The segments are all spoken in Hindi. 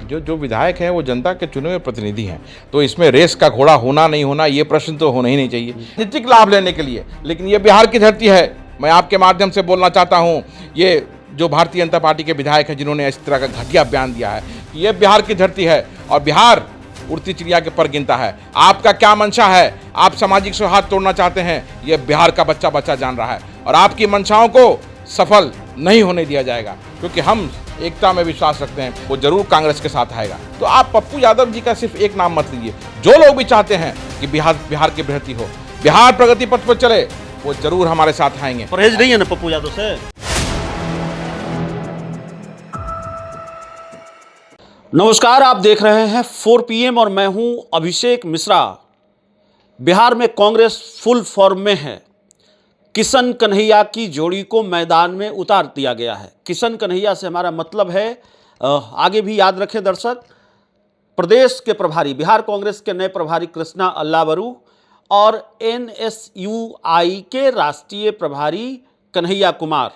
जो जो विधायक हैं वो जनता के चुने हुए प्रतिनिधि हैं, तो इसमें रेस का घोड़ा होना नहीं होना ये प्रश्न तो होना ही नहीं चाहिए राजनीतिक लाभ लेने के लिए। लेकिन ये बिहार की धरती है, मैं आपके माध्यम से बोलना चाहता हूँ, ये जो भारतीय जनता पार्टी के विधायक हैं जिन्होंने इस तरह का घटिया बयान दिया है कि ये बिहार की धरती है और बिहार उड़ती चिड़िया के पर गिनता है। आपका क्या मंशा है? आप सामाजिक सौहार्द तोड़ना चाहते हैं, ये बिहार का बच्चा बच्चा जान रहा है और आपकी मंशाओं को सफल नहीं होने दिया जाएगा, क्योंकि हम एकता में विश्वास रखते हैं। वो जरूर कांग्रेस के साथ आएगा। तो आप पप्पू यादव जी का सिर्फ एक नाम मत लीजिए, जो लोग भी चाहते हैं कि बिहार की बेहतरी हो, बिहार प्रगति पथ पर चले, वो जरूर हमारे साथ आएंगे। परहेज नहीं है ना पप्पू यादव से? नमस्कार, आप देख रहे हैं 4 PM और मैं हूं अभिषेक मिश्रा। बिहार में कांग्रेस फुल फॉर्म में है। किशन कन्हैया की जोड़ी को मैदान में उतार दिया गया है। किशन कन्हैया से हमारा मतलब है, आगे भी याद रखें दर्शक, प्रदेश के प्रभारी, बिहार कांग्रेस के नए प्रभारी कृष्णा अल्लावरू और NSUI के राष्ट्रीय प्रभारी कन्हैया कुमार,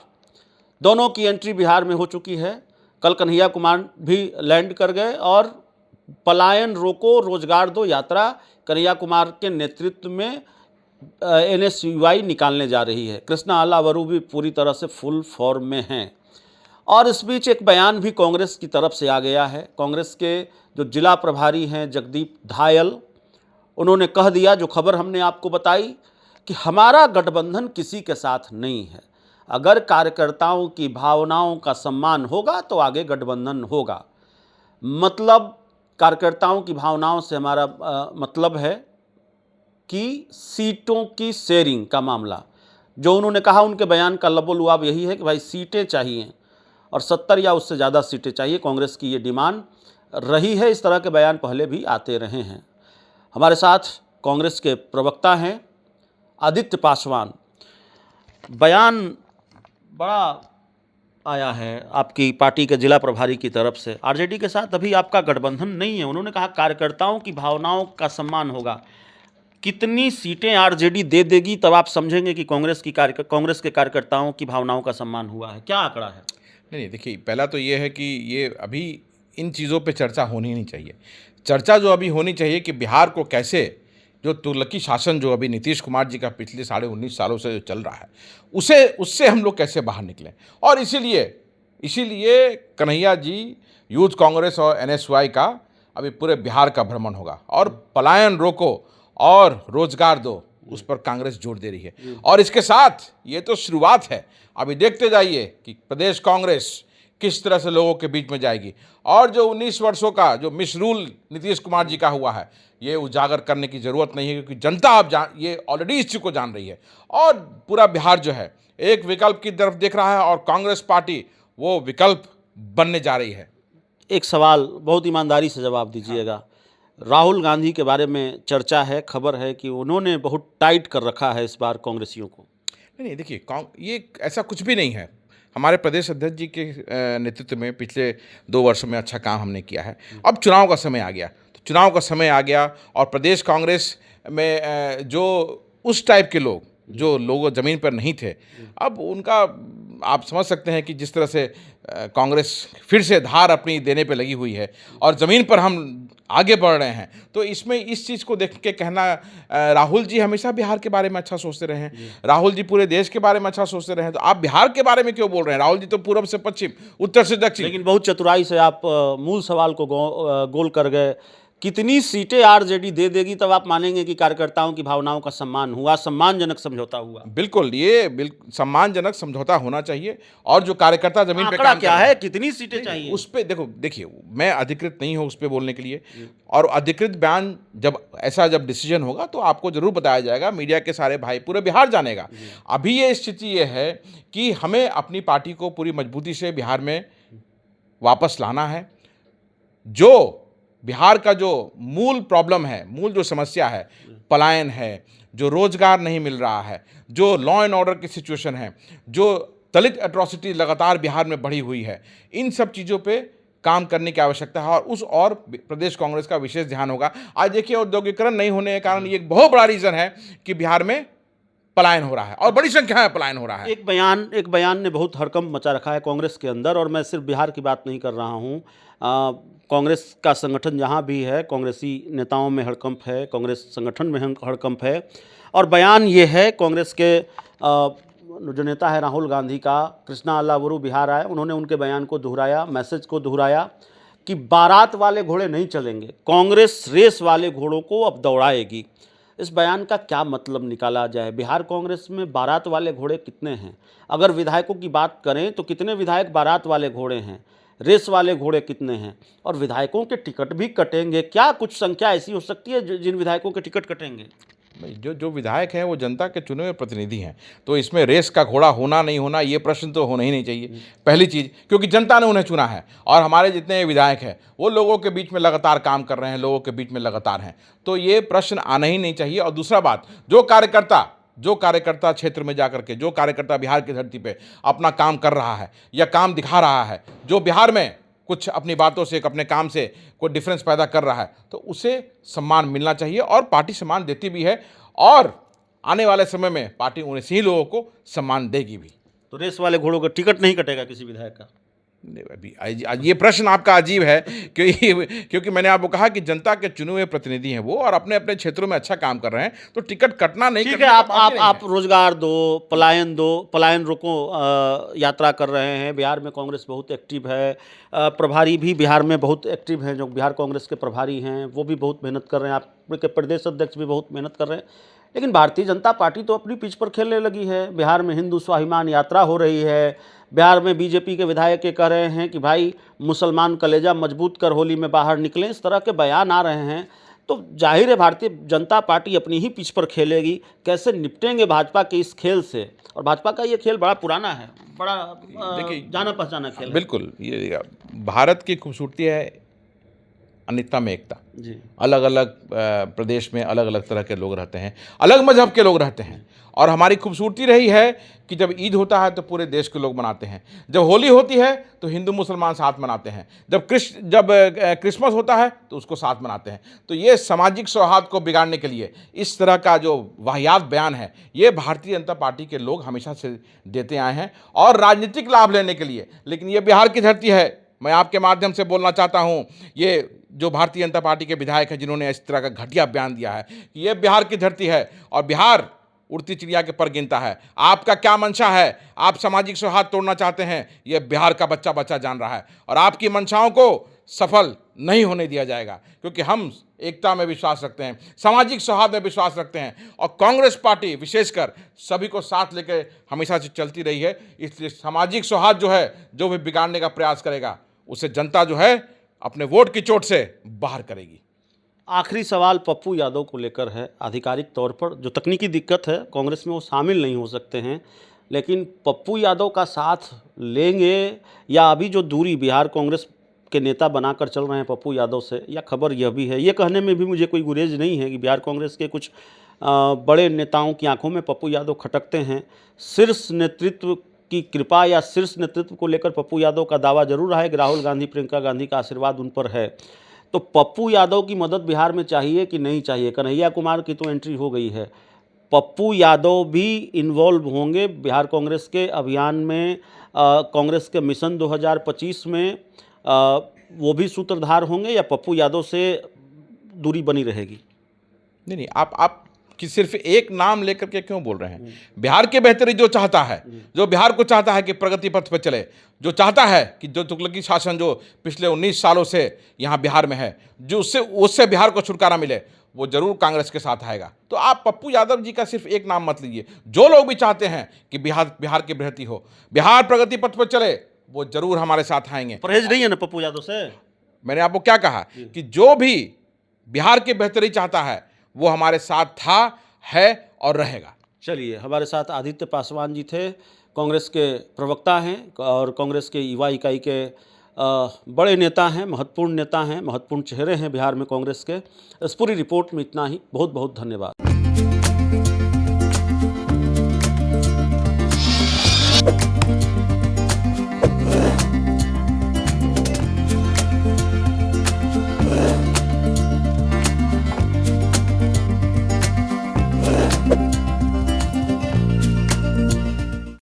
दोनों की एंट्री बिहार में हो चुकी है। कल कन्हैया कुमार भी लैंड कर गए और पलायन रोको रोजगार दो यात्रा कन्हैया कुमार के नेतृत्व में NSUI निकालने जा रही है। कृष्णा अल्लावरू भी पूरी तरह से फुल फॉर्म में हैं। और इस बीच एक बयान भी कांग्रेस की तरफ से आ गया है। कांग्रेस के जो जिला प्रभारी हैं जगदीप धायल, उन्होंने कह दिया, जो खबर हमने आपको बताई, कि हमारा गठबंधन किसी के साथ नहीं है। अगर कार्यकर्ताओं की भावनाओं का सम्मान होगा तो आगे गठबंधन होगा। मतलब कार्यकर्ताओं की भावनाओं से हमारा मतलब है कि सीटों की शेयरिंग का मामला, जो उन्होंने कहा, उनके बयान का लबोलुआब यही है कि भाई सीटें चाहिए और 70 या उससे ज़्यादा सीटें चाहिए। कांग्रेस की ये डिमांड रही है। इस तरह के बयान पहले भी आते रहे हैं। हमारे साथ कांग्रेस के प्रवक्ता हैं आदित्य पासवान। बयान बड़ा आया है आपकी पार्टी के जिला प्रभारी की तरफ से, आरजेडी के साथ अभी आपका गठबंधन नहीं है। उन्होंने कहा कार्यकर्ताओं की भावनाओं का सम्मान होगा। कितनी सीटें आरजेडी दे देगी तब आप समझेंगे कि कांग्रेस के कार्यकर्ताओं की भावनाओं का सम्मान हुआ है? क्या आंकड़ा है? नहीं, देखिए, पहला तो ये है कि ये अभी इन चीज़ों पे चर्चा होनी नहीं चाहिए। चर्चा जो अभी होनी चाहिए कि बिहार को कैसे, जो तुगलकी शासन जो अभी नीतीश कुमार जी का पिछले 19.5 सालों से जो चल रहा है, उससे हम लोग कैसे बाहर निकलें। और इसीलिए कन्हैया जी, यूथ कांग्रेस और NSUI का अभी पूरे बिहार का भ्रमण होगा और पलायन रोको और रोजगार दो, उस पर कांग्रेस जोर दे रही है। और इसके साथ ये तो शुरुआत है, अभी देखते जाइए कि प्रदेश कांग्रेस किस तरह से लोगों के बीच में जाएगी। और जो 19 वर्षों का जो मिसरूल नीतीश कुमार जी का हुआ है, ये उजागर करने की ज़रूरत नहीं है, क्योंकि जनता अब ये ऑलरेडी इस चीज़ को जान रही है। और पूरा बिहार जो है एक विकल्प की तरफ देख रहा है और कांग्रेस पार्टी वो विकल्प बनने जा रही है। एक सवाल बहुत ईमानदारी से जवाब दीजिएगा। राहुल गांधी के बारे में चर्चा है, खबर है कि उन्होंने बहुत टाइट कर रखा है इस बार कांग्रेसियों को। नहीं, देखिए, ये ऐसा कुछ भी नहीं है। हमारे प्रदेश अध्यक्ष जी के नेतृत्व में पिछले 2 वर्षों में अच्छा काम हमने किया है। अब चुनाव का समय आ गया, तो चुनाव का समय आ गया और प्रदेश कांग्रेस में जो उस टाइप के लोग, जो लोग ज़मीन पर नहीं थे, अब उनका आप समझ सकते हैं कि जिस तरह से कांग्रेस फिर से धार अपनी देने पे लगी हुई है और ज़मीन पर हम आगे बढ़ रहे हैं। तो इसमें इस चीज़ को देख के कहना, राहुल जी हमेशा बिहार के बारे में अच्छा सोचते रहे हैं, राहुल जी पूरे देश के बारे में अच्छा सोचते रहे हैं, तो आप बिहार के बारे में क्यों बोल रहे हैं? राहुल जी तो पूर्व से पश्चिम, उत्तर से दक्षिण। लेकिन बहुत चतुराई से आप मूल सवाल को गोल कर गए। कितनी सीटें आरजेडी दे देगी तब आप मानेंगे कि कार्यकर्ताओं की भावनाओं का सम्मान हुआ, सम्मानजनक समझौता हुआ? बिल्कुल, ये सम्मानजनक समझौता होना चाहिए। और जो कार्यकर्ता जमीन पे काम क्या है, कितनी सीटें चाहिए, उस पे देखिए, मैं अधिकृत नहीं हूँ उस पे बोलने के लिए। और अधिकृत बयान जब डिसीजन होगा तो आपको जरूर बताया जाएगा, मीडिया के सारे भाई पूरे बिहार जानेगा। अभी ये स्थिति ये है कि हमें अपनी पार्टी को पूरी मजबूती से बिहार में वापस लाना है। जो बिहार का जो मूल प्रॉब्लम है, मूल जो समस्या है, पलायन है, जो रोजगार नहीं मिल रहा है, जो लॉ एंड ऑर्डर की सिचुएशन है, जो दलित एट्रॉसिटी लगातार बिहार में बढ़ी हुई है, इन सब चीज़ों पे काम करने की आवश्यकता है। और प्रदेश कांग्रेस का विशेष ध्यान होगा। आज देखिए, औद्योगिकरण नहीं होने के कारण ये एक बहुत बड़ा रीज़न है कि बिहार में पलायन हो रहा है और बड़ी संख्या में पलायन हो रहा है। एक बयान ने बहुत हड़कंप मचा रखा है कांग्रेस के अंदर, और मैं सिर्फ बिहार की बात नहीं कर रहा हूँ। कांग्रेस का संगठन जहाँ भी है, कांग्रेसी नेताओं में हड़कंप है, कांग्रेस संगठन में हड़कंप है। और बयान ये है कांग्रेस के जो नेता है राहुल गांधी का, कृष्णा अल्लावरू बिहार आए, उन्होंने उनके बयान को दोहराया, मैसेज को दोहराया कि बारात वाले घोड़े नहीं चलेंगे, कांग्रेस रेस वाले घोड़ों को अब दौड़ाएगी। इस बयान का क्या मतलब निकाला जाए? बिहार कांग्रेस में बारात वाले घोड़े कितने हैं? अगर विधायकों की बात करें तो कितने विधायक बारात वाले घोड़े हैं? रेस वाले घोड़े कितने हैं? और विधायकों के टिकट भी कटेंगे क्या? कुछ संख्या ऐसी हो सकती है जिन विधायकों के टिकट कटेंगे? नहीं, जो जो विधायक हैं वो जनता के चुने हुए प्रतिनिधि हैं, तो इसमें रेस का घोड़ा होना नहीं होना ये प्रश्न तो होना ही नहीं चाहिए। पहली चीज़, क्योंकि जनता ने उन्हें चुना है और हमारे जितने विधायक हैं वो लोगों के बीच में लगातार काम कर रहे हैं, लोगों के बीच में लगातार हैं, तो ये प्रश्न आना ही नहीं चाहिए। और दूसरा बात, जो कार्यकर्ता क्षेत्र में जाकर के, जो कार्यकर्ता बिहार की धरती पे अपना काम कर रहा है या काम दिखा रहा है, जो बिहार में कुछ अपनी बातों से, अपने काम से कोई डिफरेंस पैदा कर रहा है, तो उसे सम्मान मिलना चाहिए और पार्टी सम्मान देती भी है और आने वाले समय में पार्टी उन इसी लोगों को सम्मान देगी भी। तो रेस वाले घोड़ों का टिकट नहीं कटेगा किसी विधायक का? नहीं, अभी ये प्रश्न आपका अजीब है क्योंकि मैंने आपको कहा कि जनता के चुने हुए प्रतिनिधि हैं वो और अपने अपने क्षेत्रों में अच्छा काम कर रहे हैं, तो टिकट कटना नहीं। ठीक है, आप रोजगार दो, पलायन रोको यात्रा कर रहे हैं। बिहार में कांग्रेस बहुत एक्टिव है, प्रभारी भी बिहार में बहुत एक्टिव हैं, जो बिहार कांग्रेस के प्रभारी हैं वो भी बहुत मेहनत कर रहे हैं, आपके प्रदेश अध्यक्ष भी बहुत मेहनत कर रहे हैं। लेकिन भारतीय जनता पार्टी तो अपनी पिच पर खेलने लगी है। बिहार में हिंदू स्वाभिमान यात्रा हो रही है। बिहार में बीजेपी के विधायक ये कह रहे हैं कि भाई मुसलमान कलेजा मजबूत कर होली में बाहर निकलें, इस तरह के बयान आ रहे हैं। तो जाहिर है भारतीय जनता पार्टी अपनी ही पिच पर खेलेगी। कैसे निपटेंगे भाजपा के इस खेल से? और भाजपा का ये खेल बड़ा पुराना है, बड़ा देखिए, जाना पहचाना खेल है। बिल्कुल, ये भारत की खूबसूरती है अनित्ता में एकता। जी, अलग अलग प्रदेश में अलग अलग तरह के लोग रहते हैं, अलग मजहब के लोग रहते हैं, और हमारी खूबसूरती रही है कि जब ईद होता है तो पूरे देश के लोग मनाते हैं, जब होली होती है तो हिंदू मुसलमान साथ मनाते हैं, जब क्रिसमस होता है तो उसको साथ मनाते हैं। तो ये सामाजिक सौहार्द को बिगाड़ने के लिए इस तरह का जो वाहियात बयान है, ये भारतीय जनता पार्टी के लोग हमेशा से देते आए हैं और राजनीतिक लाभ लेने के लिए। लेकिन ये बिहार की धरती है, मैं आपके माध्यम से बोलना चाहता हूँ, ये जो भारतीय जनता पार्टी के विधायक हैं जिन्होंने इस तरह का घटिया बयान दिया है कि ये बिहार की धरती है और बिहार उड़ती चिड़िया के पर गिनता है। आपका क्या मंशा है? आप सामाजिक सौहार्द तोड़ना चाहते हैं, ये बिहार का बच्चा बच्चा जान रहा है और आपकी मंशाओं को सफल नहीं होने दिया जाएगा, क्योंकि हम एकता में विश्वास रखते हैं, सामाजिक सौहार्द में विश्वास रखते हैं और कांग्रेस पार्टी विशेषकर सभी को साथ लेकर हमेशा से चलती रही है। इसलिए सामाजिक सौहार्द जो है, जो भी बिगाड़ने का प्रयास करेगा उसे जनता जो है अपने वोट की चोट से बाहर करेगी। आखिरी सवाल पप्पू यादव को लेकर है। आधिकारिक तौर पर जो तकनीकी दिक्कत है कांग्रेस में वो शामिल नहीं हो सकते हैं, लेकिन पप्पू यादव का साथ लेंगे या अभी जो दूरी बिहार कांग्रेस के नेता बनाकर चल रहे हैं पप्पू यादव से, या खबर यह भी है, ये कहने में भी मुझे कोई गुरेज नहीं है कि बिहार कांग्रेस के कुछ बड़े नेताओं की आंखों में पप्पू यादव खटकते हैं। शीर्ष नेतृत्व की कृपा या शीर्ष नेतृत्व को लेकर पप्पू यादव का दावा जरूर रहा है कि राहुल गांधी, प्रियंका गांधी का आशीर्वाद उन पर है। तो पप्पू यादव की मदद बिहार में चाहिए कि नहीं चाहिए? कन्हैया कुमार की तो एंट्री हो गई है, पप्पू यादव भी इन्वॉल्व होंगे बिहार कांग्रेस के अभियान में, कांग्रेस के मिशन 2025 में वो भी सूत्रधार होंगे, या पप्पू यादव से दूरी बनी रहेगी? नहीं, आप कि सिर्फ एक नाम लेकर के क्यों बोल रहे हैं? बिहार की बेहतरी जो चाहता है, जो बिहार को चाहता है कि प्रगति पथ पर चले, जो चाहता है कि जो तुगलकी शासन जो पिछले 19 सालों से यहाँ बिहार में है, जो उससे बिहार को छुटकारा मिले, वो जरूर कांग्रेस के साथ आएगा। तो आप पप्पू यादव जी का सिर्फ एक नाम मत लीजिए। जो लोग भी चाहते हैं कि बिहार की बेहतरी हो, बिहार प्रगति पथ पर चले, वो जरूर हमारे साथ आएंगे। परहेज नहीं है ना पप्पू यादव से? मैंने आपको क्या कहा कि जो भी बिहार की बेहतरी चाहता है वो हमारे साथ था, है और रहेगा। चलिए, हमारे साथ आदित्य पासवान जी थे, कांग्रेस के प्रवक्ता हैं और कांग्रेस के युवा इकाई के बड़े नेता हैं, महत्वपूर्ण नेता हैं, महत्वपूर्ण चेहरे हैं बिहार में कांग्रेस के। इस पूरी रिपोर्ट में इतना ही। बहुत बहुत धन्यवाद।